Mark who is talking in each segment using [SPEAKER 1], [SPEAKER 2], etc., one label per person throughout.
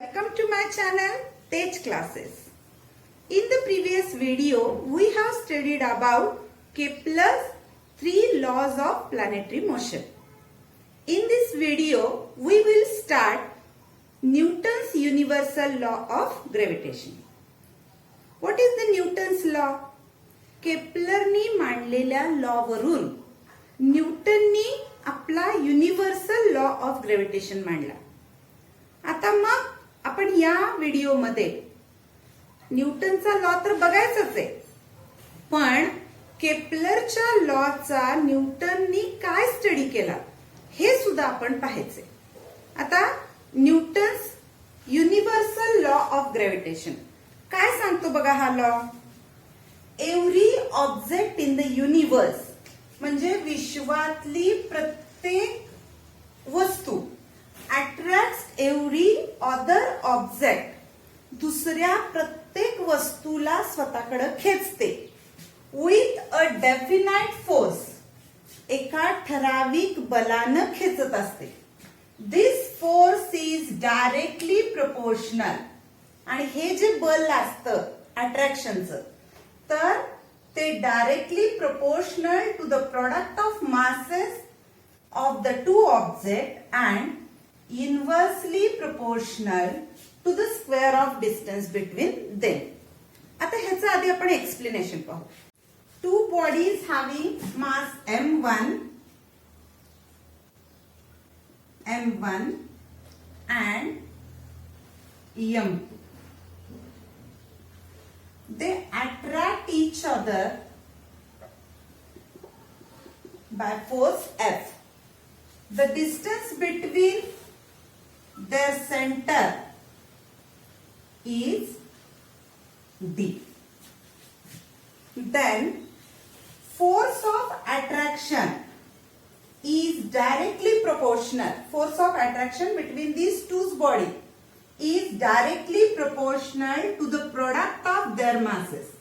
[SPEAKER 1] Welcome to my channel Tej Classes. In the previous video, we have studied about Kepler's 3 laws of planetary motion. In this video, we will start Newton's universal law of gravitation. What is the Newton's law? केप्लरनी मांडलेल्या law वरून न्यूटननी आपला universal law of gravitation मांडला. आता मग आपण या व्हिडिओमध्ये न्यूटनचा law तर बघायचाच आहे, पण केप्लरच्या लॉचा न्यूटननी काय स्टडी केला हे सुद्धा आपण पाहायचे. आता Newton's universal law of gravitation काय सांगतो बघा हा law. Every object in the universe म्हणजे विश्वातली प्रत्येक वस्तू अट्रॅक्ट्स एव्हरी अदर ऑब्जेक्ट दुसऱ्या प्रत्येक वस्तूला स्वतःकडे खेचते विथ अ डेफिनाइट फोर्स एका ठराविक बलानं खेचत असते. This force is directly proportional आणि हे जे बल असतं अट्रॅक्शनचं तर ते directly proportional to the product of masses of the two object and inversely proportional to the square of distance between them. आता ह्याचं आधी आपण एक्सप्लेनेशन पाहू. Two bodies having mass m1 and m2. They attract each other by force F. The distance between their center is D. Then force of attraction is directly proportional. Force of attraction between these two bodies is directly proportional to the product of their masses.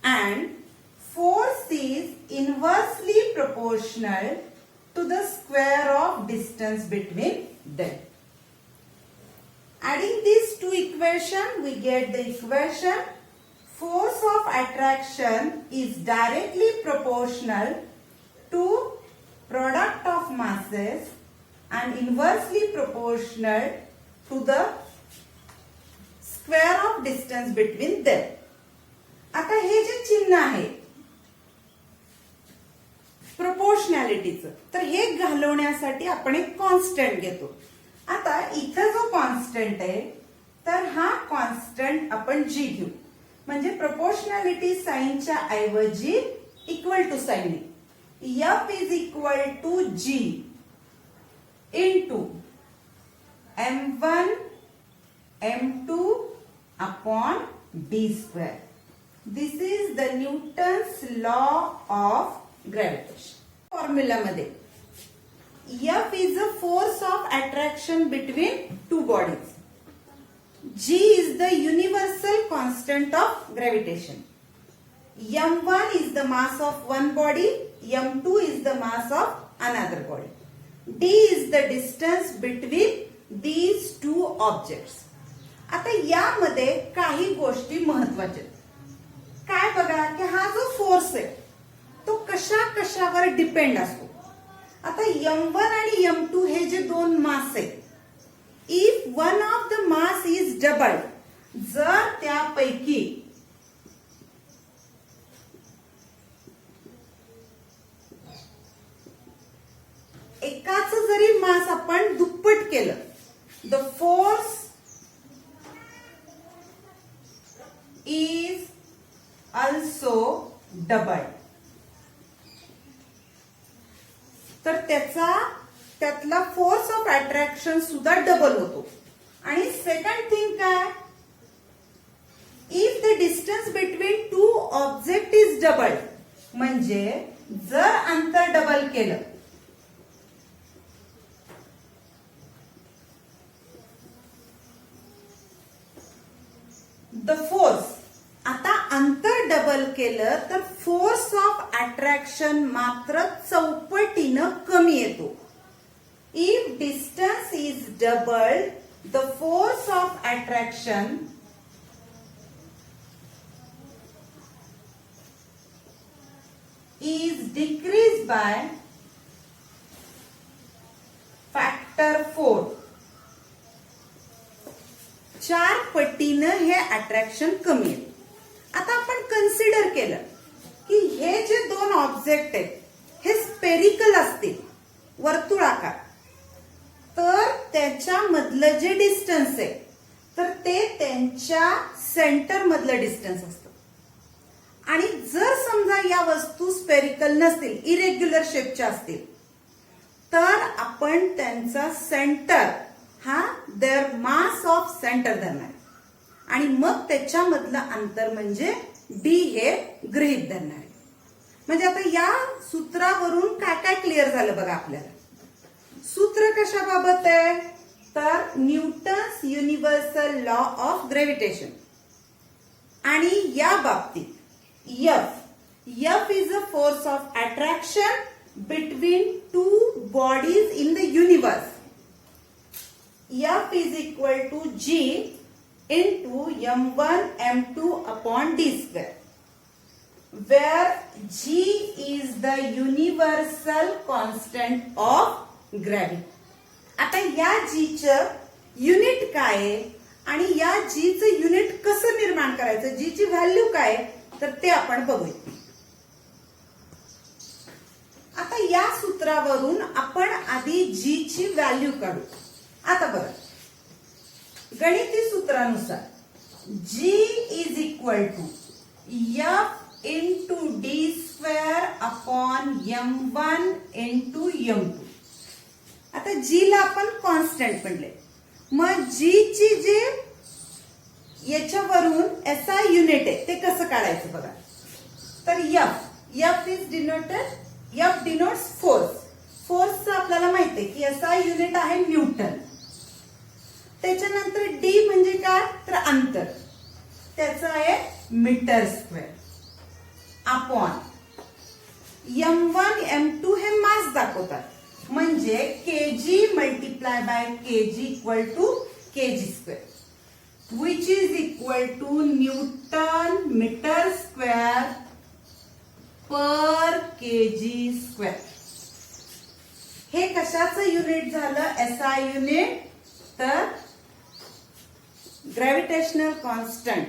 [SPEAKER 1] And force is inversely proportional to the square of distance between them. Adding these two equations, we get the equation force of attraction is directly proportional to product of masses and inversely proportional to the square of distance between them. आता हे जे चिन्ह आहे प्रोपोर्शनॅलिटीचं तर हे घालवण्यासाठी आपण एक कॉन्स्टंट घेतो. आता इथं जो कॉन्स्टंट आहे तर हा कॉन्स्टंट आपण जी घेऊ म्हणजे प्रोपोर्शनॅलिटी साइनच्या ऐवजी equal to sign F is equal to G into m1 m2 upon d square. This is the Newton's law of gravitation. Formula मध्ये F is the force of attraction between two bodies. G is the universal constant of gravitation. m1 is the mass of one body, m2 is the mass of another body. D is the distance between these two objects. आता यामध्ये काही गोष्टी महत्वाच्या काय बघा की हा जो फोर्स आहे तो कशा कशावर डिपेंड असतो. आता m1 आणि m2 हे जे दोन मास आहेत if one of the mass is double जर त्यापैकी एकाच जरी मास आपण दुप्पट केलं the force is also doubled तर त्यातला फोर्स ऑफ अट्रॅक्शन सुद्धा डबल होतो. आणि सेकंड थिंग काय if the distance between two object is double म्हणजे जर अंतर डबल केलं द फोर्स आता अंतर डबल केलं तर फोर्स ऑफ अट्रॅक्शन मात्र चौपटीनं कमी येतो. If distance is doubled, the force of attraction is decreased by factor 4. 4 पटीनं हे अट्रॅक्शन कमी आहे. आता आपण कन्सिडर केलं की हे जे दोन ऑब्जेक्ट आहेत हे स्पेरिकल असतील, वर्तुळाकार, तर त्याच्यामधलं जे डिस्टन्स आहे तर ते त्यांच्या सेंटर मधलं डिस्टन्स असतं. आणि जर समजा या वस्तू स्पेरिकल नसतील, इरेग्युलर शेपच्या असतील, तर आपण त्यांचा सेंटर हा देअर मास ऑफ सेंटर धरणार आणि मग त्याच्यामधलं अंतर म्हणजे डी हे गृहीत धरणार. म्हणजे आता या सूत्रावरून काय काय क्लिअर झालं बघा आपल्याला. सूत्र कशाबाबत आहे तर Newton's universal law of gravitation. आणि या बाबतीत F is a force of attraction between two bodies in the universe. F is equal to G into M1 M2 upon D square, where G is the universal constant of gravity. आता या G चं unit काय आहे आणि या G चं unit कसं निर्माण करायचं, G ची व्हॅल्यू काय आहे तर ते आपण बघूया. आता या सूत्रावरून आपण आधी G ची व्हॅल्यू काढू. आता बघा, गणिती सूत्रानुसार G is equal to F into D square upon M1 into M2. आता G ला आपण कॉन्स्टंट म्हणले, मग G ची जे याच्यावरून SI युनिट आहे ते कसं काढायचं बघा. तर F is denoted, F denotes force. फोर्सचं आपल्याला माहिती आहे की SI युनिट आहे न्यूटन. त्याच्यानंतर D म्हणजे काय तर अंतर, त्याचं आहे metre square upon M1 M2 हे मास दाखवतात म्हणजे kg multiply by kg equal to kg square, which is equal to Newton meter square per kg square. हे कशाचं युनिट झालं SI युनिट तर ग्रॅव्हिटेशनल कॉन्स्टंट.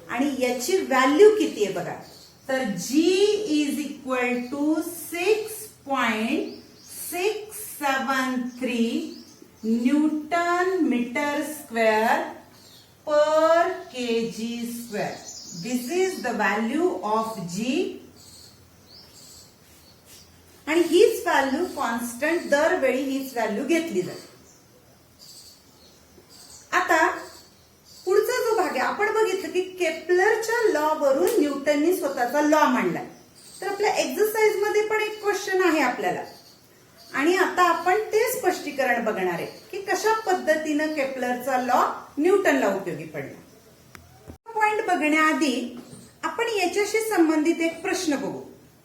[SPEAKER 1] आणि याची व्हॅल्यू किती आहे बघा तर G is equal to 6.673 newton metre square per kg square. This is the value of G. आणि हीच व्हॅल्यू कॉन्स्टंट दरवेळी हीच व्हॅल्यू घेतली जाते. आता पुढचा जो भाग आहे आपण बघितलं की केपलरच्या लॉ वरून न्यूटननी स्वतःचा लॉ मांडलाय. तर आपल्या एक्सरसाइज मध्ये पण एक क्वेश्चन आहे आपल्याला आणि आता आपण ते स्पष्टीकरण बघणार आहे की कशा पद्धतीनं केपलरचा लॉ न्यूटनला उपयोगी पडला. पॉइंट बघण्याआधी आपण याच्याशी संबंधित एक प्रश्न बघू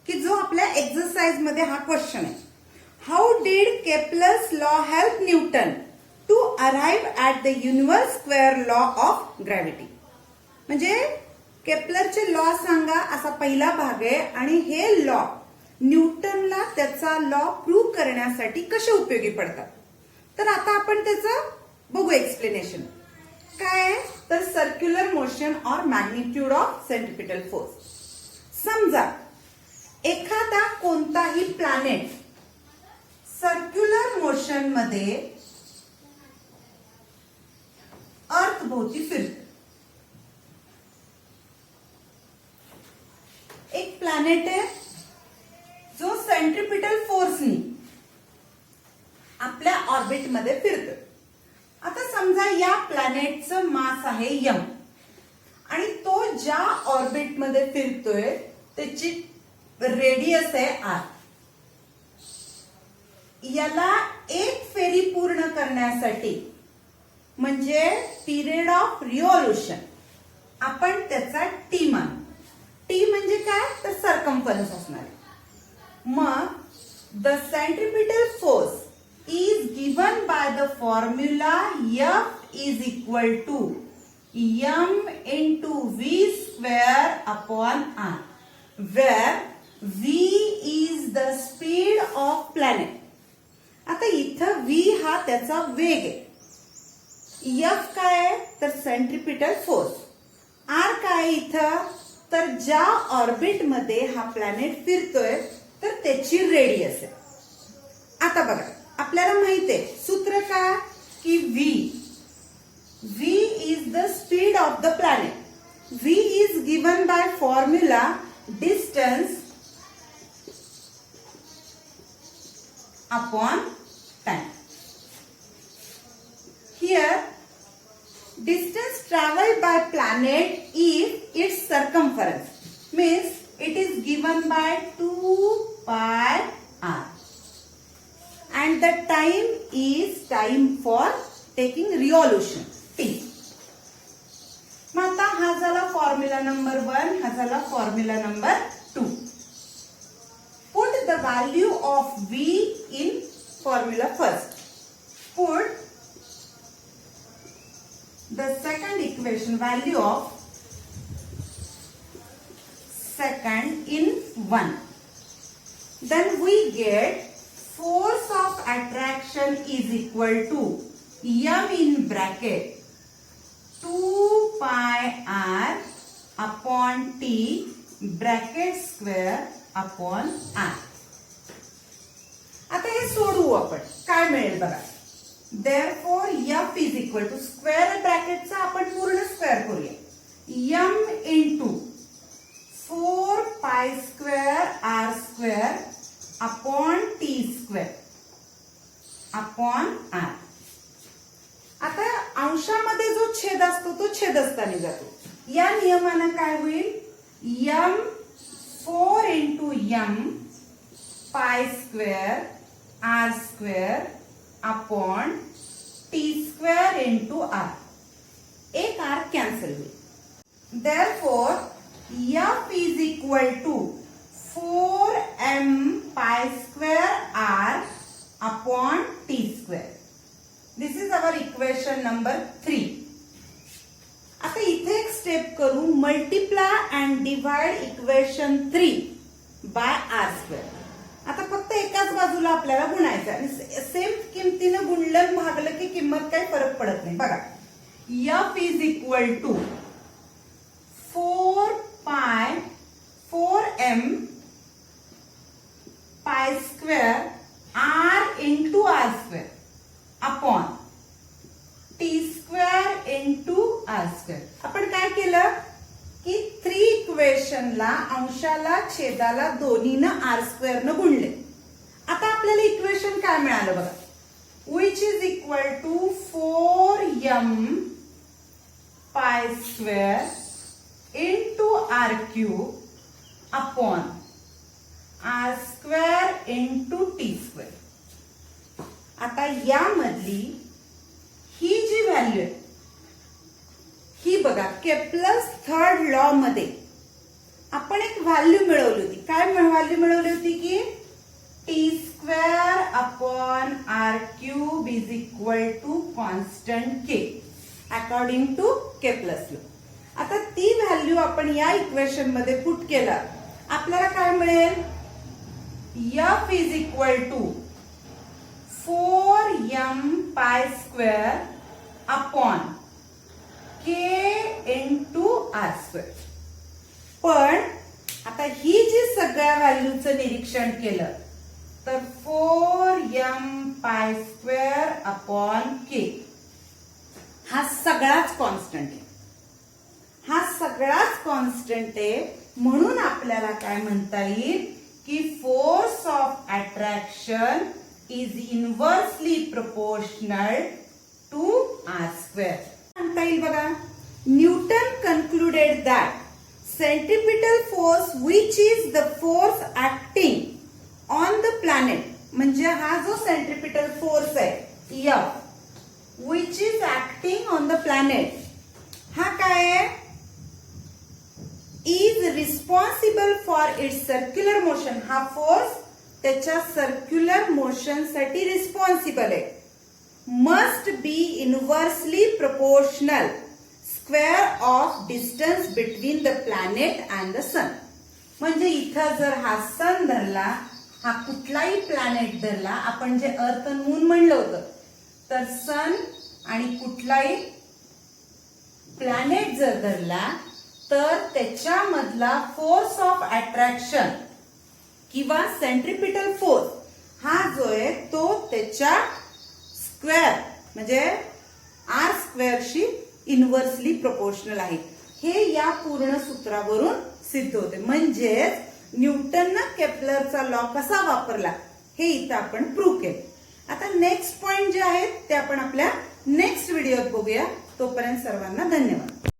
[SPEAKER 1] की जो आपल्या एक्सरसाइज मध्ये हा क्वेश्चन आहे. How did Kepler's law help Newton to arrive at the universe square law of gravity. म्हणजे केपलरचे लॉ सांगा असा पहिला भाग आहे आणि हे लॉ न्यूटनला त्याचा लॉ प्रूव्ह करण्यासाठी कसे उपयोगी पडतात. तर आता आपण त्याचं बघू एक्सप्लेनेशन. काय तर circular motion or magnitude of centripetal force. समजा एखादा कोणताही प्लॅनेट सर्क्युलर मोशन मध्ये अर्थ भोवती फिरतो. एक प्लॅनेट आहे जो सेंट्रिपिटल फोर्सनी आपल्या ऑर्बिट मध्ये फिरतो. आता समजा या प्लॅनेटचं मास आहे m आणि तो ज्या ऑर्बिट मध्ये फिरतोय त्याची रेडियस आहे r. याला एक फेरी पूर्ण करण्यासाठी म्हणजे पिरियड ऑफ रिव्हॉल्युशन आपण त्याचा टी मानू. टी म्हणजे काय तर सर्कम्फरन्स असणार. मग the centripetal force is given by the formula F is equal to m into v square upon r, where v is the speed of planet. आता इथं v हा त्याचा वेग आहे, F काय आहे तर सेंट्रिपिटल फोर्स, R काय आहे इथं तर ज्या ऑर्बिट मध्ये हा प्लॅनेट फिरतोय तर त्याची रेडियस आहे. आता बघा आपल्याला माहित आहे सूत्र काय की v is the speed of the planet. v is given by formula distance upon time. Here distance traveled by planet is its circumference, means it is given by 2 pi r, and the time is time for taking revolution t. मग आता हा झाला formula number 1, हा झाला formula number 2. Put the value of v in formula first. Put the second equation value of second in 1. Then we get force of attraction is equal to m in bracket 2 pi r upon t bracket square upon r. आता हे सोडवू आपण, काय मिळेल बघा. Therefore f is equal to square ब्रॅकेटचा आपण पूर्ण स्क्वेअर करूया, m into 4 pi square r square upon t square upon r. आता अंशामध्ये जो छेद असतो तो छेदस्थानी जातो. या नियमानं काय होईल, m 4 into m pi square r square upon t square into r. एक r कॅन्सल होईल. Therefore f is equal to 4m pi square r upon t square. This is our equation number 3. आता इथे एक step करू, multiply and divide equation 3 by r square. आता फक्त एकाच बाजूला आपल्याला गुणायचं आणि सेम किमतीनं गुणलं भागलं की किंमत काही फरक पडत नाही. बघा f is equal to 4m pi square r into r square upon t square into r square. आपण काय केलं की 3 इक्वेशनला अंशाला छेदाला दोन्हीनं r स्क्वेअर न गुणले. आता आपल्याला इक्वेशन काय मिळालं बघा, which is equal to 4m pi square into r cube upon r square into t square. आता यामधली ही जी व्हॅल्यू आहे ही बघा, केप्लर्स थर्ड लॉ मध्ये आपण एक व्हॅल्यू मिळवली होती. काय व्हॅल्यू मिळवली होती की T square upon R cube is equal to constant K according to Kepler's law. आता ती व्हॅल्यू आपण या इक्वेशन मध्ये पुट केला, आपल्याला काय मिळेल, f is equal to 4m pi square upon k into r square. पण आता ही जी सगळ्या व्हॅल्यूचं निरीक्षण केलं तर 4m pi square upon k हा सगळाच कॉन्स्टंट आहे, हा सगळाच कॉन्स्टंट आहे. म्हणून आपल्याला काय म्हणता येईल की force of attraction is inversely proportional to r square. म्हणता येईल बघा, Newton concluded that centripetal force which is the force acting on the planet, म्हणजे हा जो centripetal force आहे F which is acting on the planet, हा काय आहे, is responsible for its circular motion. हा फोर्स त्याच्या सर्क्युलर मोशन साठी रिस्पॉन्सिबल आहे. Must be inversely proportional square of distance between the planet and the sun. म्हणजे इथं जर हा सन धरला, हा कुठलाही प्लॅनेट धरला, आपण जे अर्थ अँड मून म्हणलं होतं, तर सन आणि कुठलाही प्लॅनेट जर धरला तर त्याच्यामधला फोर्स ऑफ अट्रॅक्शन किंवा सेंट्रिपिटल फोर्स हा जो आहे तो त्याच्या स्क्वेअर म्हणजे आर स्क्वेअरशी इनव्हर्सली प्रोपोर्शनल आहे. हे या पूर्ण सूत्रावरून सिद्ध होते. म्हणजेच न्यूटननं केपलरचा लॉ कसा वापरला हे इथं आपण प्रूव्ह केलं. आता नेक्स्ट पॉइंट जे आहेत ते आपण आपल्या नेक्स्ट व्हिडिओत बघूया. तोपर्यंत सर्वांना धन्यवाद.